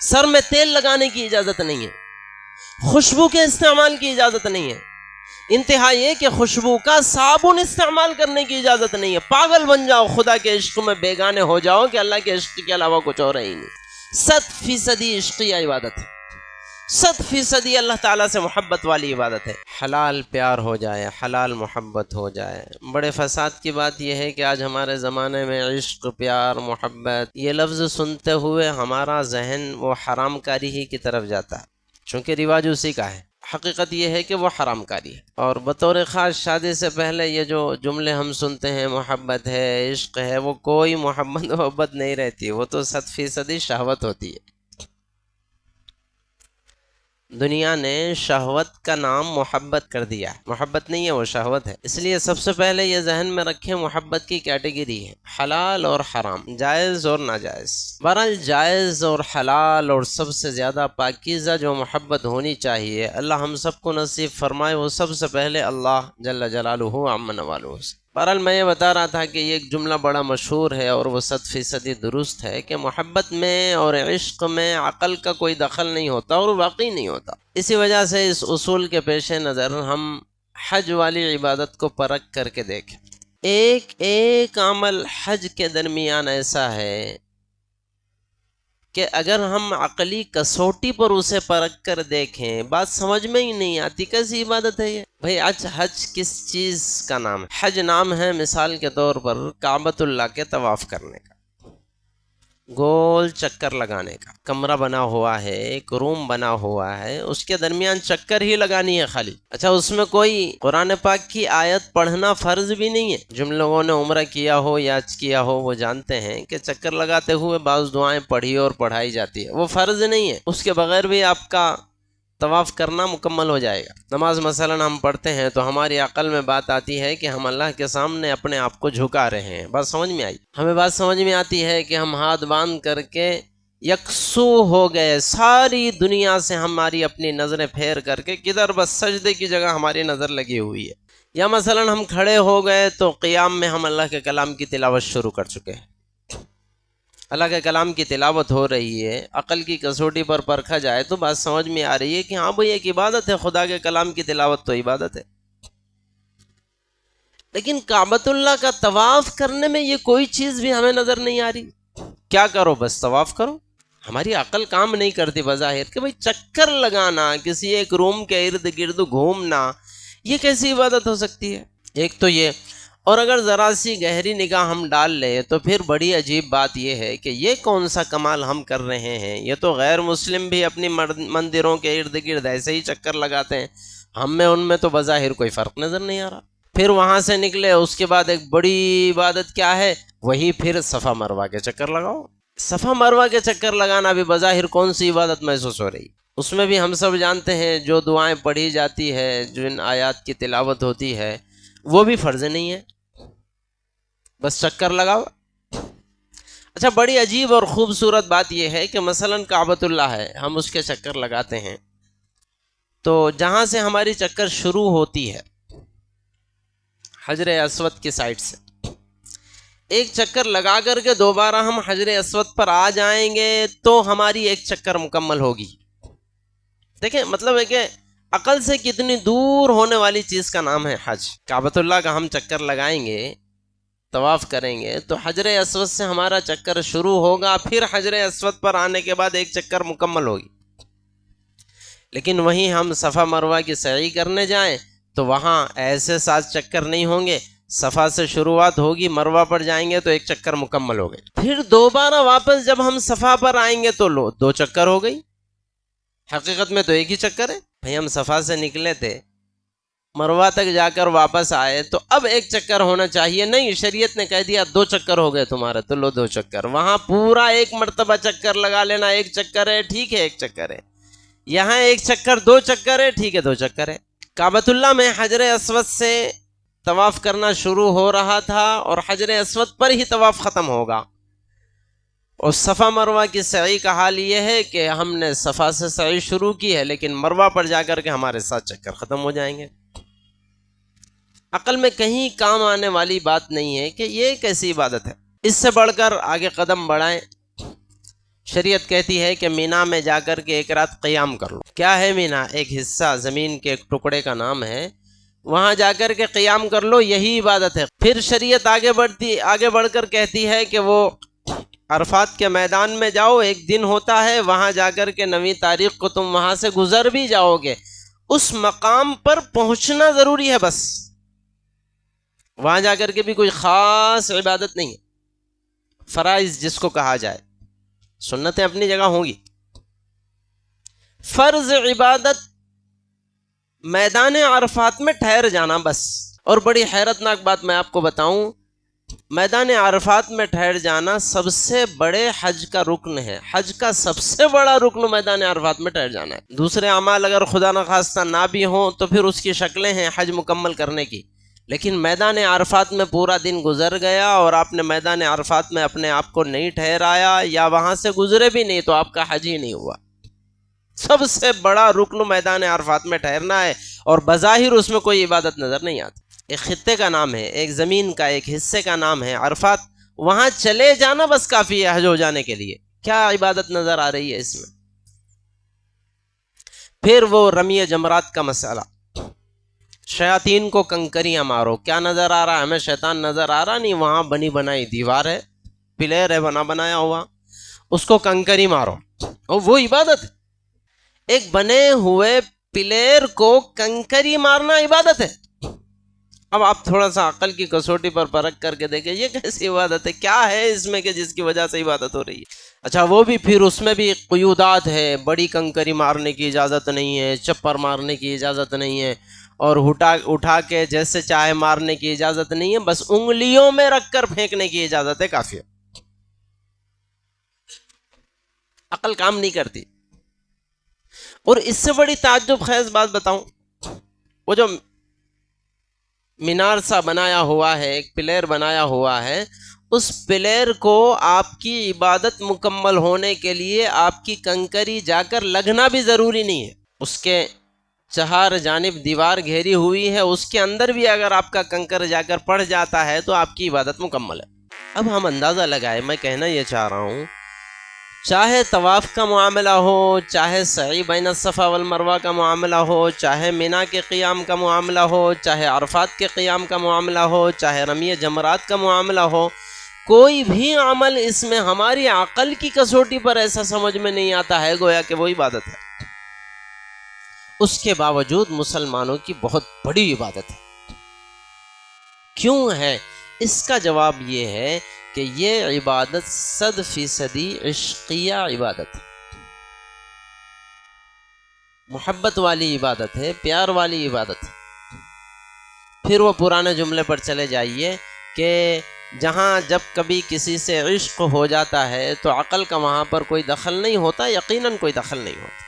Sir में तेल लगाने की इजाजत नहीं है, खुशबू के इस्तेमाल की इजाजत नहीं है, इंतहा ये कि खुशबू का साबुन इस्तेमाल करने की इजाजत नहीं है। पागल बन जाओ, खुदा के इश्क में बेगाने हो जाओ कि अल्लाह के इश्क के अलावा कुछ और है ही नहीं। 100% इश्क या इबादत है, 100% अल्लाह ताला से मोहब्बत वाली इबादत है। हलाल प्यार हो जाए, हलाल मोहब्बत हो जाए। बड़े फसाद की बात यह है कि आज हमारे ज़माने में इश्क, प्यार, मोहब्बत ये लफ्ज़ सुनते हुए हमारा जहन वो हरामकारी ही की तरफ जाता है, चूँकि रिवाज उसी का है। हकीकत यह है कि वो हरामकारी है। और बतौर ख़ास शादी से पहले ये जो जुमले हम सुनते हैं, मोहब्बत है, इश्क है, वो कोई मोहब्बत नहीं रहती, वो तो 100% शहवत होती है। दुनिया ने शहवत का नाम मोहब्बत कर दिया, मोहब्बत नहीं है वो शहवत है। इसलिए सबसे पहले ये जहन में रखें, मोहब्बत की कैटेगरी है हलाल और हराम, जायज़ और नाजायज़। बहरहाल जायज़ और हलाल और सबसे ज़्यादा पाकीज़ा जो मोहब्बत होनी चाहिए, अल्लाह हम सबको नसीब फरमाए, वो सबसे पहले अल्लाह जल्ल जलालुहु अम्मा नवालुहु। बहरहाल मैं ये बता रहा था कि ये एक जुमला बड़ा मशहूर है और वो 100% दुरुस्त है कि मोहब्बत में और इश्क में अक़ल का कोई दखल नहीं होता और वाकई नहीं होता। इसी वजह से इस उसूल के पेश नज़र हम हज वाली इबादत को परख करके देखें। एक एक अमल हज के दरमियान ऐसा है कि अगर हम अक़ली कसौटी पर उसे परख कर देखें, बात समझ में ही नहीं आती कैसी इबादत है ये। भाई आज हज किस चीज़ का नाम है? हज नाम है मिसाल के तौर पर काबतुल्लाह के तवाफ़ करने का, गोल चक्कर लगाने का। कमरा बना हुआ है, एक रूम बना हुआ है, उसके दरमियान चक्कर ही लगानी है खाली। अच्छा, उसमें कोई कुरान पाक की आयत पढ़ना फ़र्ज भी नहीं है। जिन लोगों ने उम्रा किया हो या हज किया हो वो जानते हैं कि चक्कर लगाते हुए बाज़ दुआएं पढ़ी और पढ़ाई जाती है, वो फ़र्ज नहीं है। उसके बगैर भी आपका तवाफ़ करना मुकम्मल हो जाएगा। नमाज मसलन हम पढ़ते हैं तो हमारी अक़ल में बात आती है कि हम अल्लाह के सामने अपने आप को झुका रहे हैं, बात समझ में आई। हमें बात समझ में आती है कि हम हाथ बांध करके यकसू हो गए, सारी दुनिया से हमारी अपनी नज़रें फेर करके किधर बस सजदे की जगह हमारी नज़र लगी हुई है। या मसलन हम खड़े हो गए तो क़ियाम में हम अल्लाह के कलाम की तिलावत शुरू कर चुके हैं, अल्लाह के कलाम की तिलावत हो रही है। अक़ल की कसौटी पर परखा जाए तो बात समझ में आ रही है कि हाँ भाई एक इबादत है, खुदा के कलाम की तिलावत तो इबादत है। लेकिन काबतुल्लाह का तवाफ़ करने में ये कोई चीज़ भी हमें नज़र नहीं आ रही। क्या करो, बस तवाफ़ करो। हमारी अक़ल काम नहीं करती बज़ाहिर कि भाई चक्कर लगाना, किसी एक रूम के इर्द गिर्द घूमना, ये कैसी इबादत हो सकती है? एक तो ये, और अगर ज़रा सी गहरी निगाह हम डाल लें तो फिर बड़ी अजीब बात यह है कि ये कौन सा कमाल हम कर रहे हैं। ये तो गैर मुस्लिम भी अपनी मंदिरों के इर्द गिर्द ऐसे ही चक्कर लगाते हैं, हम में उनमें तो बज़ाहिर कोई फ़र्क नज़र नहीं आ रहा। फिर वहाँ से निकले, उसके बाद एक बड़ी इबादत क्या है, वही फिर सफ़ा मरवा के चक्कर लगाओ। सफ़ा मरवा के चक्कर लगाना भी बज़ाहिर कौन सी इबादत महसूस हो रही? उसमें भी हम सब जानते हैं जो दुआएँ पढ़ी जाती है, जिन आयात की तिलावत होती है, वो भी फ़र्ज़ नहीं है, बस चक्कर लगाओ। अच्छा, बड़ी अजीब और ख़ूबसूरत बात यह है कि मसलन काबतुल्लाह है, हम उसके चक्कर लगाते हैं तो जहाँ से हमारी चक्कर शुरू होती है हजर अस्वद की साइड से, एक चक्कर लगा करके दोबारा हम हजर अस्वद पर आ जाएंगे तो हमारी एक चक्कर मुकम्मल होगी। देखें, मतलब है कि अकल से कितनी दूर होने वाली चीज़ का नाम है हज। काबतुल्लाह का हम चक्कर लगाएंगे, तवाफ़ करेंगे तो हजर अस्वद से हमारा चक्कर शुरू होगा, फिर हजर अस्वद पर आने के बाद एक चक्कर मुकम्मल होगी। लेकिन वहीं हम सफ़ा मरवा की सई करने जाएं तो वहाँ ऐसे 7 चक्कर नहीं होंगे, सफ़ा से शुरुआत होगी, मरवा पर जाएंगे तो एक चक्कर मुकम्मल हो गए। फिर दोबारा वापस जब हम सफ़ा पर आएंगे तो लो 2 चक्कर हो गई। हकीकत में तो एक ही चक्कर है। भाई हम सफ़ा से निकले थे, मरवा तक जाकर वापस आए तो अब एक चक्कर होना चाहिए, नहीं, शरीयत ने कह दिया 2 चक्कर हो गए तुम्हारे, तो लो 2 चक्कर। वहाँ पूरा एक मरतबा चक्कर लगा लेना, 1 चक्कर है ठीक है, 1 चक्कर है। यहाँ 1 चक्कर 2 चक्कर है ठीक है, 2 चक्कर है। काबतुल्लाह में हजर अस्वद से तवाफ़ करना शुरू हो रहा था और हजर अस्वद पर ही तवाफ़ ख़त्म होगा। और सफ़ा मरवा की सई का हाल ये है कि हमने सफ़ा से सई शुरू की है लेकिन मरवा पर जाकर के हमारे 7 चक्कर ख़त्म हो जाएंगे। अक़ल में कहीं काम आने वाली बात नहीं है कि ये कैसी इबादत है। इससे बढ़कर आगे कदम बढ़ाएं, शरीयत कहती है कि मीना में जाकर के एक रात क़याम कर लो। क्या है मीना? एक हिस्सा ज़मीन के एक टुकड़े का नाम है, वहाँ जाकर के क़याम कर लो, यही इबादत है। फिर शरीयत आगे बढ़कर कहती है कि वो अरफात के मैदान में जाओ, एक दिन होता है, वहाँ जाकर के 9वीं तारीख को तुम वहाँ से गुजर भी जाओगे, उस मकाम पर पहुँचना ज़रूरी है, बस वहाँ जाकर के भी कोई ख़ास इबादत नहीं है। फ़राइज़ जिसको कहा जाए, सुन्नतें अपनी जगह होंगी, फ़र्ज़ इबादत मैदान अरफात में ठहर जाना बस। और बड़ी हैरतनाक बात मैं आपको बताऊं, मैदान अरफात में ठहर जाना सबसे बड़े हज का रुकन है। हज का सबसे बड़ा रुकन मैदान अरफात में ठहर जाना है। दूसरे अमाल अगर खुदा न खास्ता ना भी हों तो फिर उसकी शक्लें हैं हज मुकम्मल करने की, लेकिन मैदान अरफात में पूरा दिन गुजर गया और आपने मैदान अरफात में अपने आप को नहीं ठहराया या वहाँ से गुजरे भी नहीं, तो आपका हज ही नहीं हुआ। सबसे बड़ा रुकन मैदान अरफात में ठहरना है, और बज़ाहिर उसमें कोई इबादत नज़र नहीं आती। एक खित्ते का नाम है, एक ज़मीन का एक हिस्से का नाम है अरफात, वहाँ चले जाना बस काफ़ी है हज हो जाने के लिए। क्या इबादत नज़र आ रही है इसमें? फिर वो रमी जमरात का मसला, शयातीन को कंकरियाँ मारो। क्या नज़र आ रहा है हमें? शैतान नज़र आ रहा नहीं, वहाँ बनी बनाई दीवार है, पिलर है बना बनाया हुआ, उसको कंकरी मारो, और वो इबादत है। एक बने हुए पिलर को कंकरी मारना इबादत है। अब आप थोड़ा सा अकल की कसौटी पर परख करके देखें, ये कैसी इबादत है? क्या है इसमें कि जिसकी वजह से इबादत हो रही है? अच्छा, वो भी फिर उसमें भी क़ुयूदात है, बड़ी कंकरी मारने की इजाज़त नहीं है, चप्पर मारने की इजाज़त नहीं है, और उठा के जैसे चाहे मारने की इजाज़त नहीं है, बस उंगलियों में रख कर फेंकने की इजाज़त है, काफ़ी है। अकल काम नहीं करती। और इससे बड़ी ताज्जुब खेज़ बात बताऊं, वो जो मीनार सा बनाया हुआ है, एक पिलर बनाया हुआ है, उस पिलर को आपकी इबादत मुकम्मल होने के लिए आपकी कंकरी जाकर लगना भी ज़रूरी नहीं है। उसके चार जानिब दीवार घेरी हुई है, उसके अंदर भी अगर आपका कंकर जाकर पड़ जाता है तो आपकी इबादत मुकम्मल है। अब हम अंदाज़ा लगाए, मैं कहना यह चाह रहा हूँ, चाहे तवाफ़ का मामला हो, चाहे सई बैन सफ़ा वल मरवा का मामला हो, चाहे मीना के क़ियाम का मामला हो, चाहे अरफात के क़ियाम का मामला हो, चाहे रमी जमरात का मामला हो, कोई भी अमल इसमें हमारी अक़ल की कसौटी पर ऐसा समझ में नहीं आता है गोया कि वो इबादत है। उसके बावजूद मुसलमानों की बहुत बड़ी इबादत है। क्यों है? इसका जवाब ये है कि ये इबादत 100% इश्क़िया इबादत है, मोहब्बत वाली इबादत है, प्यार वाली इबादत है। फिर वो पुराने जुमले पर चले जाइए कि जहाँ जब कभी किसी से इश्क़ हो जाता है तो अक़ल का वहाँ पर कोई दखल नहीं होता, यकीनन कोई दखल नहीं होता।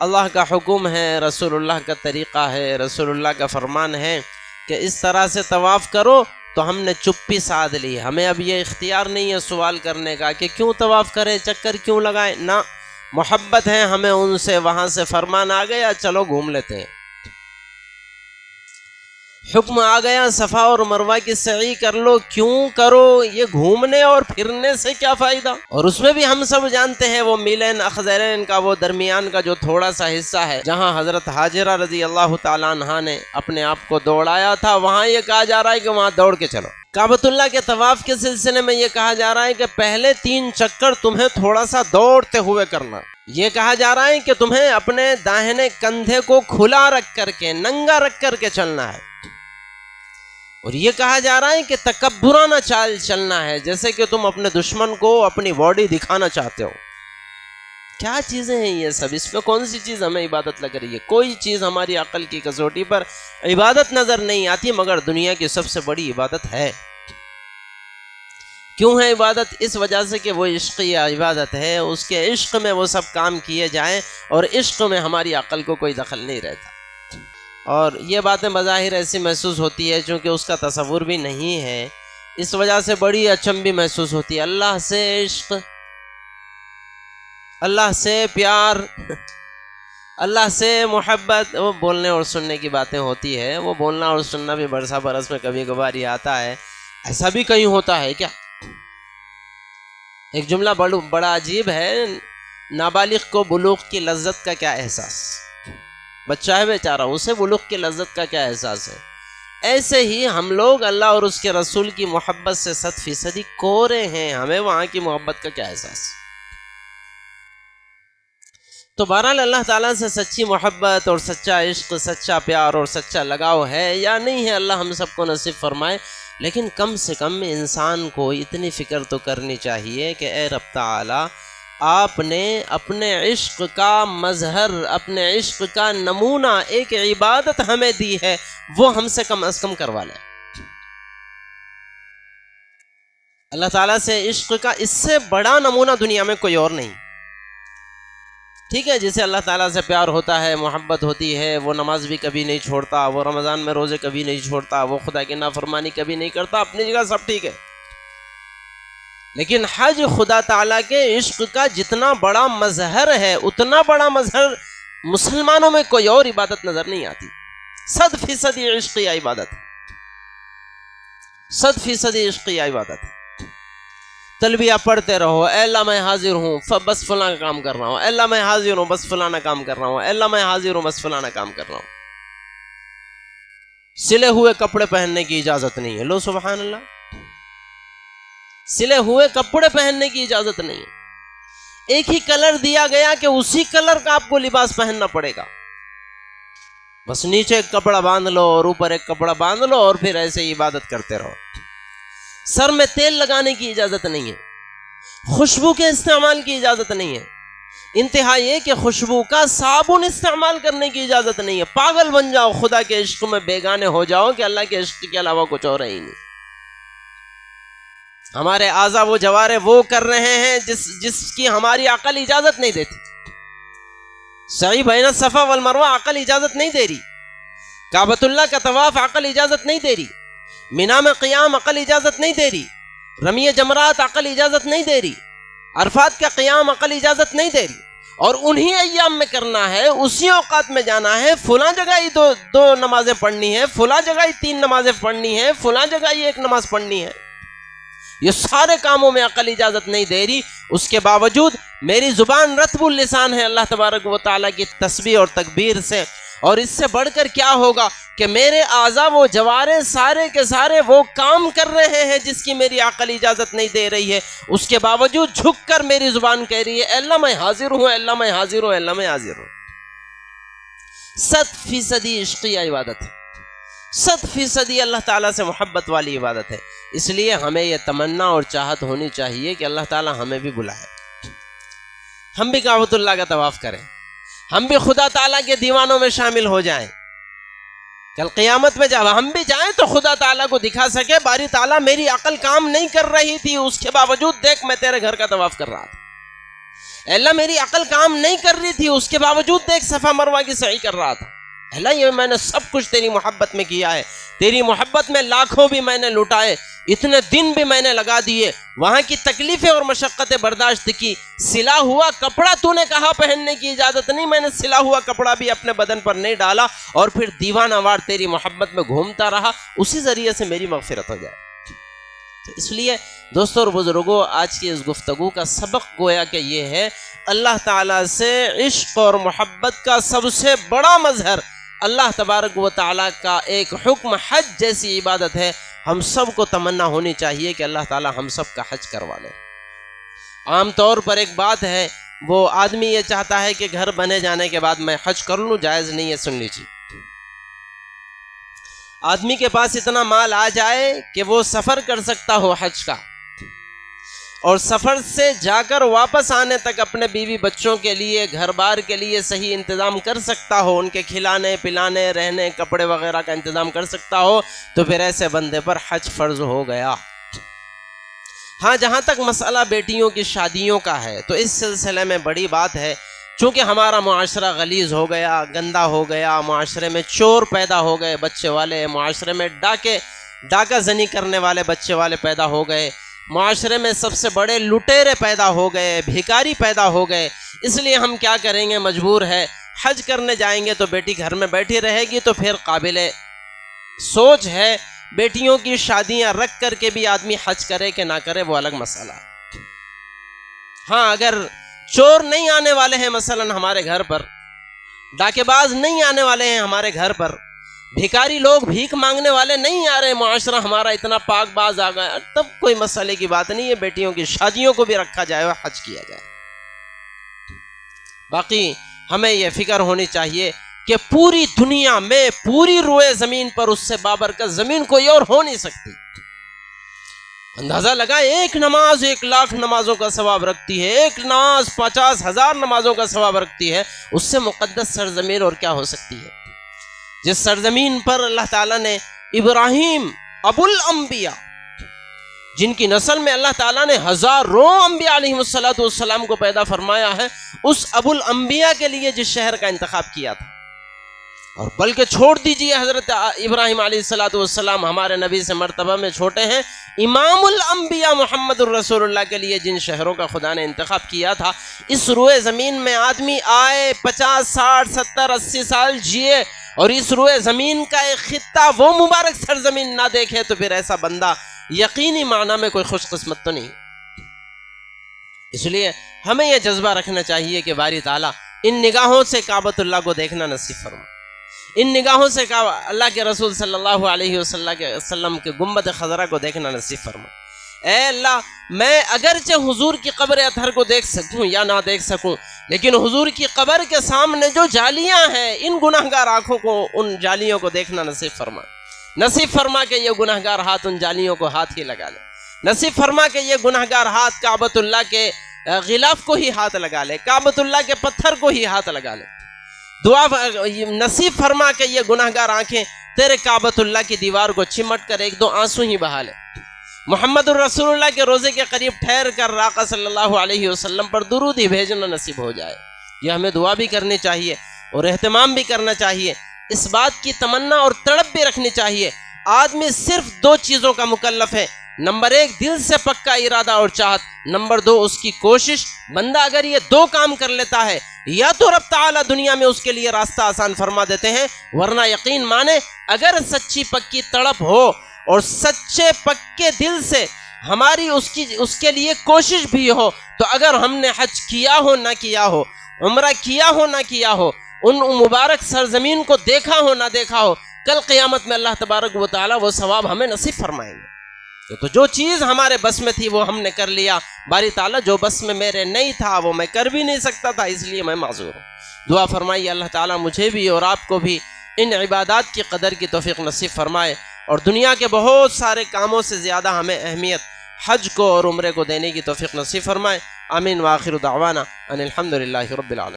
अल्लाह का हुक्म है, रसूलुल्लाह का तरीक़ा है, रसूलुल्लाह का फरमान है कि इस तरह से तवाफ़ करो, तो हमने चुप्पी साध ली। हमें अब ये इख्तियार नहीं है सवाल करने का कि क्यों तवाफ़ करें, चक्कर क्यों लगाएं, ना, मोहब्बत है हमें उनसे, वहाँ से फरमान आ गया, चलो घूम लेते हैं। हुक्म आ गया सफ़ा और मरवा की सई कर लो, क्यों करो? ये घूमने और फिरने से क्या फ़ायदा? और उसमें भी हम सब जानते हैं वो मीलन अखज़रैन का वो दरमियान का जो थोड़ा सा हिस्सा है, जहाँ हज़रत हाजिरा रज़ी अल्लाह ताला अन्हा ने अपने आप को दौड़ाया था, वहाँ ये कहा जा रहा है कि वहाँ दौड़ के चलो। काबतुल्लाह के तवाफ़ के सिलसिले में ये कहा जा रहा है कि पहले 3 चक्कर तुम्हें थोड़ा सा दौड़ते हुए करना। ये कहा जा रहा है कि तुम्हें अपने दाहिने कंधे को खुला रख करके, नंगा रख करके चलना है। और ये कहा जा रहा है कि तकब्बुराना चाल चलना है, जैसे कि तुम अपने दुश्मन को अपनी बॉडी दिखाना चाहते हो। क्या चीज़ें हैं ये सब? इसमें कौन सी चीज़ हमें इबादत लग रही है? कोई चीज़ हमारी अकल की कसौटी पर इबादत नज़र नहीं आती, मगर दुनिया की सबसे बड़ी इबादत है। क्यों है इबादत? इस वजह से कि वो इश्क़ या इबादत है, उसके इश्क़ में वो सब काम किए जाएँ, और इश्क़ में हमारी अकल को कोई दखल नहीं रहता। और ये बातें बज़ाहिर ऐसी महसूस होती है चूँकि उसका तसव्वुर भी नहीं है, इस वजह से बड़ी अचंभी महसूस होती है। अल्लाह से इश्क़, अल्लाह से प्यार, अल्लाह से मोहब्बत, वो बोलने और सुनने की बातें होती है। वो बोलना और सुनना भी बरसा बरस में कभी कभार ही आता है, ऐसा भी कहीं होता है क्या? एक जुमला बड़ा अजीब है, नाबालिग को बुलूग की लज्जत का क्या एहसास। बच्चा है बेचारा, उसे बुलूग की लज्जत का क्या एहसास है। ऐसे ही हम लोग अल्लाह और उसके रसूल की मोहब्बत से 100% कोरे हैं, हमें वहां की मोहब्बत का क्या एहसास। तो बहरहाल अल्लाह ताला से सच्ची मोहब्बत और सच्चा इश्क, सच्चा प्यार और सच्चा लगाव है या नहीं है, अल्लाह हम सबको नसीब फरमाए। लेकिन कम से कम इंसान को इतनी फ़िक्र तो करनी चाहिए कि ए रब ताला, आपने अपने इश्क का मजहर, अपने इश्क का नमूना, एक इबादत हमें दी है, वो हमसे कम अज़ कम करवा लें। अल्लाह ताला से इश्क का इससे बड़ा नमूना दुनिया में कोई और नहीं। ठीक है, जिसे अल्लाह ताला से प्यार होता है, मोहब्बत होती है, वो नमाज भी कभी नहीं छोड़ता, वो रमज़ान में रोज़े कभी नहीं छोड़ता, वो खुदा की नाफरमानी कभी नहीं करता, अपनी जगह सब ठीक है। लेकिन हज खुदा ताला के इश्क का जितना बड़ा मजहर है, उतना बड़ा मजहर मुसलमानों में कोई और इबादत नजर नहीं आती। 100% इश्क या इबादत है, 100% इश्क या इबादत है। तलबिया पढ़ते रहो, अल्लाह मैं हाजिर हूँ बस फलाना काम कर रहा हूँ, अल्लाह मैं हाजिर हूँ बस फलाना काम कर रहा हूँ, अल्लाह मैं हाजिर हूँ बस फलाना काम कर रहा हूँ। सिले हुए कपड़े पहनने की इजाजत नहीं है, लो सुभान अल्लाह, सिले हुए कपड़े पहनने की इजाजत नहीं है। एक ही कलर दिया गया कि उसी कलर का आपको लिबास पहनना पड़ेगा। बस नीचे एक कपड़ा बांध लो और ऊपर एक कपड़ा बांध लो और फिर ऐसे ही इबादत करते रहो। सर में तेल लगाने की इजाजत नहीं है, खुशबू के इस्तेमाल की इजाजत नहीं है, इंतहा ये कि खुशबू का साबुन इस्तेमाल करने की इजाजत नहीं है। पागल बन जाओ, खुदा के इश्क में बेगाने हो जाओ कि अल्लाह के इश्क के अलावा कुछ और ही नहीं। हमारे आज़ा वो जवारे वो कर रहे हैं जिसकी हमारी अकल इजाजत नहीं देती। सही बैन सफा वल मरवा अकल इजाजत नहीं दे रही, काबतुल्लाह का तवाफ अकल इजाजत नहीं दे रही, मिना में क़ियाम अकल इजाजत नहीं दे रही, रमिय जमरात अकल इजाजत नहीं दे रही, अरफात का क़ियाम अकल इजाजत नहीं दे रही। और उन्हीं अय्याम में करना है, उसी औकात में जाना है, फुला जगह ही दो नमाजें पढ़नी है, फुला जगह ही 3 नमाजें पढ़नी है, फुला जगह ही 1 नमाज पढ़नी है। ये सारे कामों में अकल इजाजत नहीं दे रही। उसके बावजूद मेरी जुबान रत्बुल लिसान है अल्लाह तबारक व तआला की तस्बीह और तकबीर से। और इससे बढ़कर क्या होगा कि मेरे आज़ा वो जवारे सारे के सारे वो काम कर रहे हैं जिसकी मेरी अकल इजाजत नहीं दे रही है। उसके बावजूद झुककर मेरी जुबान कह रही है अल्लाह मैं हाजिर हूँ, अल्लाह मैं हाजिर हूँ, अल्लाह मैं हाजिर हूँ। 100% इश्क़िया इबादत है, 100% अल्लाह ताला से मोहब्बत वाली इबादत है। इसलिए हमें यह तमन्ना और चाहत होनी चाहिए कि अल्लाह ताला हमें भी बुलाए, हम भी काबतुल्लाह का तवाफ करें, हम भी खुदा ताला के दीवानों में शामिल हो जाएं। कल क़ियामत में जब हम भी जाएं तो खुदा ताला को दिखा सके बारी ताला मेरी अकल काम नहीं कर रही थी, उसके बावजूद देख मैं तेरे घर का तवाफ कर रहा था। अल्लाह मेरी अकल काम नहीं कर रही थी, उसके बावजूद देख सफ़ा मरवा की सही कर रहा था। अल्लाह ये मैंने सब कुछ तेरी मोहब्बत में किया है, तेरी मोहब्बत में लाखों भी मैंने लुटाए, इतने दिन भी मैंने लगा दिए, वहाँ की तकलीफ़ें और मशक्क़तें बर्दाश्त की। सिला हुआ कपड़ा तूने कहा पहनने की इजाज़त नहीं, मैंने सिला हुआ कपड़ा भी अपने बदन पर नहीं डाला और फिर दीवानावार तेरी मोहब्बत में घूमता रहा, उसी ज़रिए से मेरी मग़फ़िरत हो जाए। तो इसलिए दोस्तों और बुज़ुर्गों, आज की इस गुफ्तगू का सबक गोया कि ये है, अल्लाह ताला से इश्क़ और मोहब्बत का सबसे बड़ा मज़हर अल्लाह तबारक व तआला का एक हुक्म हज जैसी इबादत है। हम सब को तमन्ना होनी चाहिए कि अल्लाह ताला हम सब का हज करवा ले। आम तौर पर एक बात है, वो आदमी ये चाहता है कि घर बने जाने के बाद मैं हज कर लूँ, जायज़ नहीं है। सुन लीजिए, आदमी के पास इतना माल आ जाए कि वो सफ़र कर सकता हो हज का, और सफ़र से जाकर वापस आने तक अपने बीवी बच्चों के लिए, घर बार के लिए सही इंतज़ाम कर सकता हो, उनके खिलाने पिलाने रहने कपड़े वगैरह का इंतज़ाम कर सकता हो, तो फिर ऐसे बंदे पर हज फ़र्ज़ हो गया। हाँ, जहाँ तक मसला बेटियों की शादियों का है तो इस सिलसिले में बड़ी बात है, चूँकि हमारा मुआशरा गलीज़ हो गया, गंदा हो गया, मुआशरे में चोर पैदा हो गए बच्चे वाले, मुआशरे में डाका जनी करने वाले बच्चे वाले पैदा हो गए, मुआशरे में सबसे बड़े लुटेरे पैदा हो गए, भिखारी पैदा हो गए। इसलिए हम क्या करेंगे, मजबूर है, हज करने जाएंगे तो बेटी घर में बैठी रहेगी, तो फिर काबिले सोच है बेटियों की शादियां रख करके भी आदमी हज करे कि ना करे, वो अलग मसला है। हाँ, अगर चोर नहीं आने वाले हैं मसलन हमारे घर पर, डाकेबाज नहीं आने वाले हैं हमारे घर पर, भिखारी लोग भीख मांगने वाले नहीं आ रहे, मुआशरा हमारा इतना पाकबाज आ गया, तब कोई मसले की बात नहीं है, बेटियों की शादियों को भी रखा जाए और हज किया जाए। बाकी हमें यह फिक्र होनी चाहिए कि पूरी दुनिया में, पूरी रुए जमीन पर उससे बाबरकत जमीन कोई और हो नहीं सकती। अंदाजा लगा, एक नमाज 1,00,000 नमाजों का सवाब रखती है, एक नमाज 50,000 नमाजों का सवाब रखती है, उससे मुकद्दस सरजमीन और क्या हो सकती है। जिस सरजमीन पर अल्लाह ताला ने इब्राहीम अबुल अंबिया, जिनकी नस्ल में अल्लाह ताला ने हजारों अंबिया अलैहिस्सलाम को पैदा फरमाया है, उस अबुल अंबिया के लिए जिस शहर का इंतखाब किया था, और बल्कि छोड़ दीजिए हजरत इब्राहीम अलैहिस्सलाम हमारे नबी से मर्तबा में छोटे हैं, इमामुल अंबिया मुहम्मदुर रसूलुल्लाह के लिए जिन शहरों का खुदा ने इंतखाब किया था, इस रुए ज़मीन में आदमी आए 50, 60, 70, 80 साल जिए और इस रुए ज़मीन का एक खित्ता, वो मुबारक सरजमीन ना देखे, तो फिर ऐसा बंदा यकीनी माना में कोई खुशकिस्मत तो नहीं। इसलिए हमें यह जज्बा रखना चाहिए कि बारी ताला इन निगाहों से काबतुल्लाह को देखना नसीब फरमा, इन निगाहों से अल्लाह के रसूल सल्लल्लाहु अलैहि वसल्लम के गुंबद खजरा को देखना नसीब फरमा। ऐ अल्लाह, मैं अगरचे हुजूर की कब्र अतहर को देख सकूं या ना देख सकूं, लेकिन हुजूर की कब्र के सामने जो जालियां हैं, इन गुनाहगार आंखों को, उन जालियों को देखना नसीब फरमा। नसीब फरमा के ये गुनाहगार हाथ उन जालियों को हाथ ही लगा ले। नसीब फरमा के ये गुनाहगार हाथ काबतुल्लाह के गिलाफ को ही हाथ लगा ले, काबतुल्लाह के पत्थर को ही हाथ लगा ले। दुआ नसीब फरमा के ये गुनाहगार आंखें तेरे काबतुल्लाह की दीवार को चिमट कर एक दो आंसू ही बहा ले। मुहम्मदुर रसूलुल्लाह के रोज़े के करीब ठहर कर आका सल्लल्लाहु अलैहि वसल्लम पर दुरूद ही भेजना नसीब हो जाए। यह हमें दुआ भी करनी चाहिए और एहतमाम भी करना चाहिए। इस बात की तमन्ना और तड़प भी रखनी चाहिए। आदमी सिर्फ 2 चीज़ों का मुकल्लफ है, नंबर 1 दिल से पक्का इरादा और चाहत, नंबर 2 उसकी कोशिश। बंदा अगर ये 2 काम कर लेता है, या तो रब ताला दुनिया में उसके लिए रास्ता आसान फरमा देते हैं, वरना यकीन माने अगर सच्ची पक्की तड़प हो और सच्चे पक्के दिल से हमारी उसके लिए कोशिश भी हो, तो अगर हमने हज किया हो ना किया हो, उम्रा किया हो ना किया हो, उन मुबारक सरजमीन को देखा हो ना देखा हो, कल क़यामत में अल्लाह तबारक व तआला वो सवाब हमें नसीब फरमाएंगे। तो जो चीज़ हमारे बस में थी वो हमने कर लिया। बारी ताला जो बस में मेरे नहीं था वो मैं कर भी नहीं सकता था, इसलिए मैं माज़ूर हूँ। दुआ फरमाइए अल्लाह ताला मुझे भी और आपको भी इन इबादत की कदर की तौफीक नसीब फरमाए और दुनिया के बहुत सारे कामों से ज़्यादा हमें अहमियत हज को और उम्रे को देने की तौफीक नसीब फरमाए। आमीन व आखिर दावाना अनिल हम्दुलिल्लाहि रब्बिल आलमीन।